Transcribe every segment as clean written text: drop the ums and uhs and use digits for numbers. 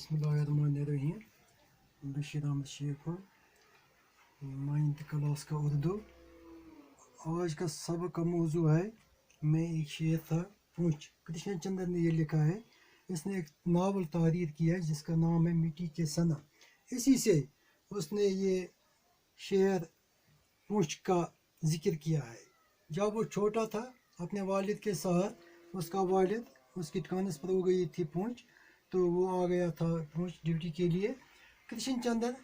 बिस्मिल्लाहिर्रहमानिर्रहीम। बशीर अहमद शेख हूँ, 9th class का उर्दू। आज का सबक का मौजू है, मैं एक शेर था पूछ। कृष्ण चंद्र ने ये लिखा है, इसने एक नावल तहरीर किया है जिसका नाम है मिट्टी के सना। इसी से उसने ये शेर पूछ का जिक्र किया है। जब वो छोटा था अपने वालिद के साथ, उसका वालिद उसकी ट्रांसफ़र हो गई थी पूछ, तो वो आ गया था पूछ ड्यूटी के लिए। कृष्ण चंद्र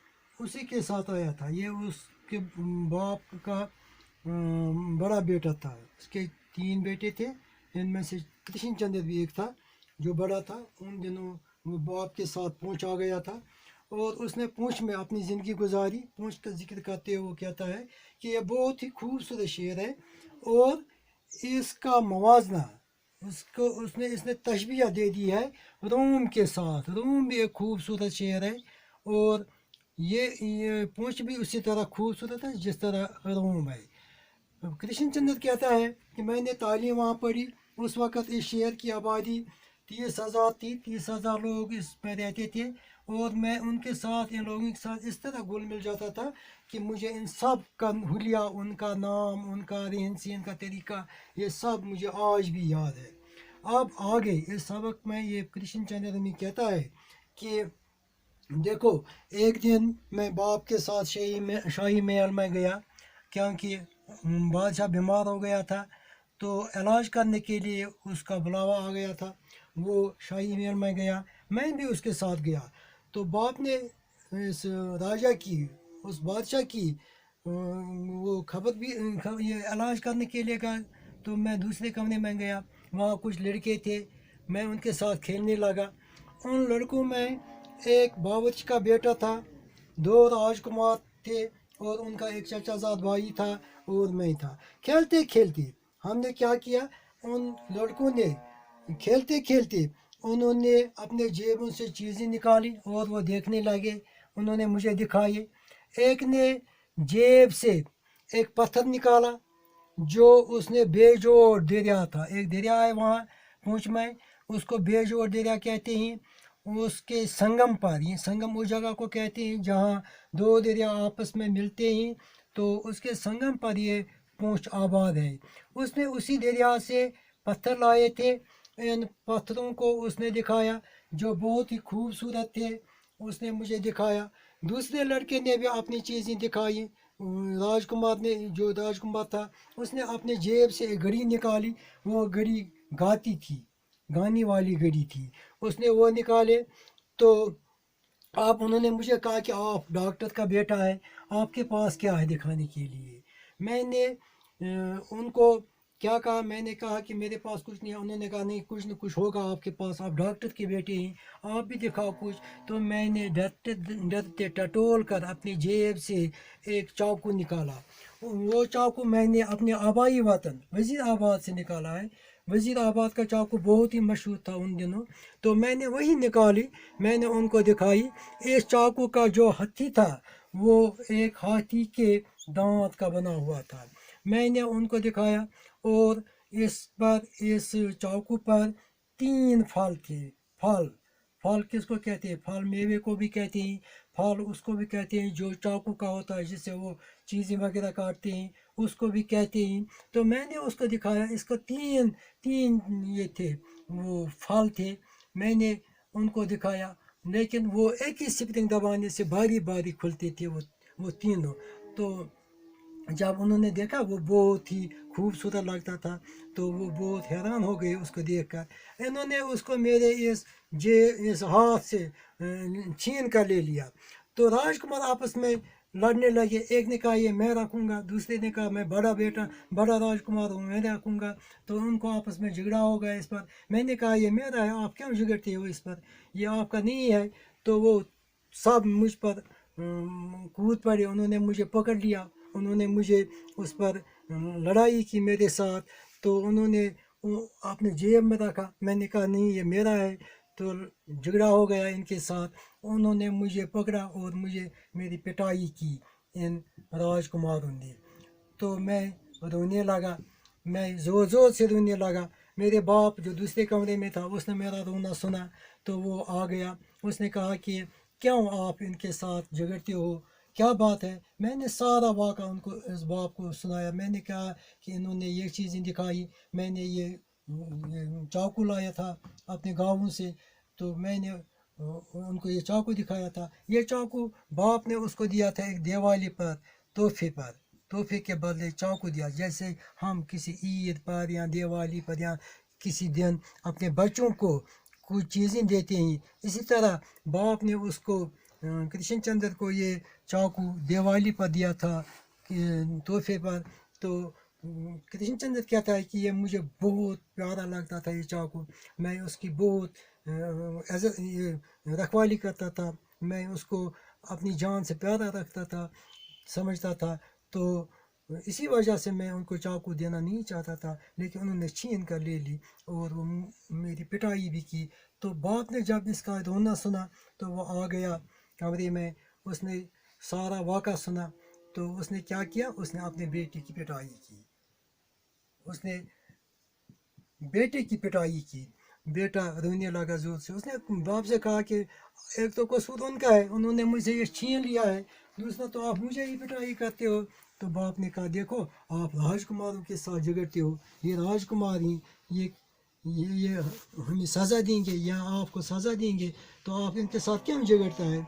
उसी के साथ आया था। ये उसके बाप का बड़ा बेटा था। उसके 3 बेटे थे, इनमें से कृष्ण चंद्र भी एक था जो बड़ा था। उन दिनों वो बाप के साथ पूछ आ गया था और उसने पूछ में अपनी ज़िंदगी गुजारी। पूछ का जिक्र करते हुए वो कहता है कि ये बहुत ही खूबसूरत शेर है और इसका मवाजना उसको इसने तशबीह दे दी है रूम के साथ। रूम भी एक खूबसूरत शेर है और ये पूंछ भी उसी तरह खूबसूरत है जिस तरह रूम है। कृष्ण चंद्र कहता है कि मैंने तालीम वहाँ पढ़ी। उस वक़्त इस शहर की आबादी 30,000 थी। 30,000 लोग इसमें रहते थे और मैं उनके साथ, इन लोगों के साथ इस तरह घुल मिल जाता था कि मुझे इन सब का हुलिया, उनका नाम, उनका रहन सहन का तरीका, ये सब मुझे आज भी याद है। अब आगे इस सबक में ये कृष्ण चंद्र में कहता है कि देखो, एक दिन मैं बाप के साथ शाही महल में गया क्योंकि बादशाह बीमार हो गया था, तो इलाज करने के लिए उसका बुलावा आ गया था। वो शाही महल में गया, मैं भी उसके साथ गया। तो बाप ने इस राजा की, उस बादशाह की वो खबर भी ये इलाज करने के लिए कहा। तो मैं दूसरे कमरे में गया, वहाँ कुछ लड़के थे, मैं उनके साथ खेलने लगा। उन लड़कों में एक बावर्ची का बेटा था, 2 राजकुमार थे और उनका एक चचाजाद भाई था और मैं था। खेलते खेलते हमने क्या किया, उन लड़कों ने खेलते खेलते उन्होंने अपने जेबों से चीज़ें निकाली और वो देखने लगे। उन्होंने मुझे दिखाई। एक ने जेब से एक पत्थर निकाला जो उसने बेजोड़ दरिया था। एक दरिया है वहाँ पूंछ में, उसको बेजोड़ दरिया कहते हैं। उसके संगम पर, ये संगम उस जगह को कहते हैं जहाँ 2 दरिया आपस में मिलते हैं, तो उसके संगम पर ये पूंछ आबाद है। उसने उसी दरिया से पत्थर लाए थे। इन पत्थरों को उसने दिखाया जो बहुत ही खूबसूरत थे, उसने मुझे दिखाया। दूसरे लड़के ने भी अपनी चीज़ें दिखाई। राजकुमार ने, जो राजकुमार था, उसने अपने जेब से एक घड़ी निकाली। वो घड़ी गाती थी, गाने वाली घड़ी थी, उसने वो निकाले। तो आप उन्होंने मुझे कहा कि आप डॉक्टर का बेटा है, आपके पास क्या है दिखाने के लिए। मैंने उनको क्या कहा, मैंने कहा कि मेरे पास कुछ नहीं है। उन्होंने कहा नहीं, कुछ न कुछ होगा आपके पास, आप डॉक्टर के बेटे हैं, आप भी दिखाओ कुछ। तो मैंने डरते डरते टटोल कर अपनी जेब से एक चाकू निकाला। वो चाकू मैंने अपने आबाई वतन वज़ीराबाद से निकाला है। वज़ीराबाद का चाकू बहुत ही मशहूर था उन दिनों, तो मैंने वही निकाली। मैंने उनको दिखाई। इस चाकू का जो हत्थी था वो एक हाथी के दांत का बना हुआ था। मैंने उनको दिखाया और इस चाकू पर 3 फल थे। फल, फल किसको कहते हैं? फल मेवे को भी कहते हैं, फल उसको भी कहते हैं जो चाकू का होता है जिससे वो चीज़ें वगैरह काटते हैं, उसको भी कहते हैं। तो मैंने उसको दिखाया, इसको तीन तीन ये थे, वो फल थे। मैंने उनको दिखाया, लेकिन वो एक ही स्प्रिंग दबाने से बारी बारी खुलते थे वो तीनों। तो जब उन्होंने देखा वो बहुत ही खूबसूरत लगता था, तो वो बहुत हैरान हो गए उसको देखकर। इन्होंने उसको मेरे इस हाथ से छीन कर ले लिया। तो राजकुमार आपस में लड़ने लगे। एक ने कहा ये मैं रखूँगा, दूसरे ने कहा मैं बड़ा बेटा, बड़ा राजकुमार हूँ, मैं रखूँगा। तो उनको आपस में झगड़ा हो गया इस पर। मैंने कहा ये मेरा है, आप क्यों झगड़ते हो इस पर, ये आपका नहीं है। तो वो सब मुझ पर कूद पड़े, उन्होंने मुझे पकड़ लिया, उन्होंने मुझे उस पर लड़ाई की मेरे साथ। तो उन्होंने अपने जेब में रखा, मैंने कहा नहीं ये मेरा है। तो झगड़ा हो गया इनके साथ, उन्होंने मुझे पकड़ा और मुझे मेरी पिटाई की इन राजकुमारों ने। तो मैं रोने लगा, मैं ज़ोर ज़ोर से रोने लगा। میرے باپ جو دوسرے کمرے میں تھا اس نے میرا رونا سنا تو وہ آ گیا. اس نے کہا کہ کیوں آپ ان کے ساتھ جھگڑتے ہو, کیا بات ہے. میں نے سارا واقعہ ان کو اس باپ کو سنایا. میں نے کہا کہ انہوں نے یہ چیزیں دکھائی, میں نے یہ چاقو لایا تھا اپنے گاؤں سے, تو میں نے ان کو یہ چاقو دکھایا تھا. یہ چاقو باپ نے اس کو دیا تھا ایک دیوالی پر تحفے کے بدلے چاقو دیا. جیسے ہم کسی عید پر یا دیوالی پر یا کسی دن اپنے بچوں کو کچھ چیزیں دیتے ہیں, اسی طرح باپ نے اس کو کرشن چندر کو یہ چاقو دیوالی پر دیا تھا تحفے پر. تو کرشن چندر کہتا ہے کہ یہ مجھے بہت پیارا لگتا تھا یہ چاقو, میں اس کی بہت رکھوالی کرتا تھا, میں اس کو اپنی جان سے پیارا رکھتا تھا, سمجھتا تھا. تو اسی وجہ سے میں ان کو چاقو دینا نہیں چاہتا تھا, لیکن انہوں نے چھین کر لے لی اور وہ میری پٹائی بھی کی. تو باپ نے جب اس کا رونا سنا تو وہ آ گیا کمرے میں, اس نے سارا واقعہ سنا. تو اس نے کیا کیا, اس نے اپنے بیٹے کی پٹائی کی, اس نے بیٹے کی پٹائی کی. بیٹا رونے لگا زور سے. اس نے باپ سے کہا کہ ایک تو قصور ان کا ہے, انہوں نے مجھ سے یہ چھین لیا ہے, دوسرا تو آپ مجھے ہی پٹائی کرتے ہو. تو باپ نے کہا دیکھو آپ راجکماروں کے ساتھ جھگڑتے ہو, یہ راجکمار ہیں, یہ ہمیں سزا دیں گے یا آپ کو سزا دیں گے, تو آپ ان کے ساتھ کیوں جھگڑتا ہے.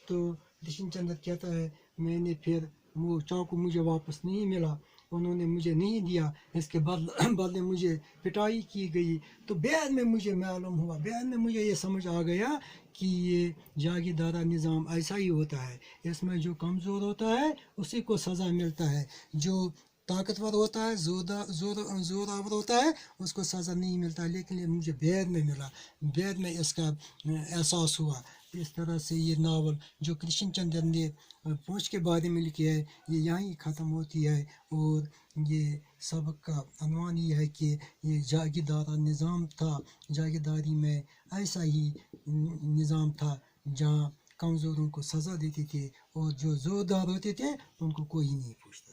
تو کرشن چندر کہتا ہے میں نے پھر وہ چاقو مجھے واپس نہیں ملا, انہوں نے مجھے نہیں دیا, اس کے بدلے مجھے پٹائی کی گئی. تو بعد میں مجھے معلوم ہوا, بعد میں مجھے یہ سمجھ آ گیا کہ یہ جاگیردارہ نظام ایسا ہی ہوتا ہے, اس میں جو کمزور ہوتا ہے اسی کو سزا ملتا ہے, جو طاقتور ہوتا ہے زور آور ہوتا ہے اس کو سزا نہیں ملتا. لیکن یہ مجھے بعد میں ملا, بعد میں اس کا احساس ہوا. اس طرح سے یہ ناول جو کرشن چندر نے پونچھ کے بارے میں لکھی ہے یہ یہاں ہی ختم ہوتی ہے, اور یہ سبق کا عنوان یہ ہے کہ یہ جاگیردارہ نظام تھا, جاگیرداری میں ایسا ہی نظام تھا جہاں کمزوروں کو سزا دیتے تھے اور جو زوردار ہوتے تھے ان کو کوئی نہیں پوچھتا.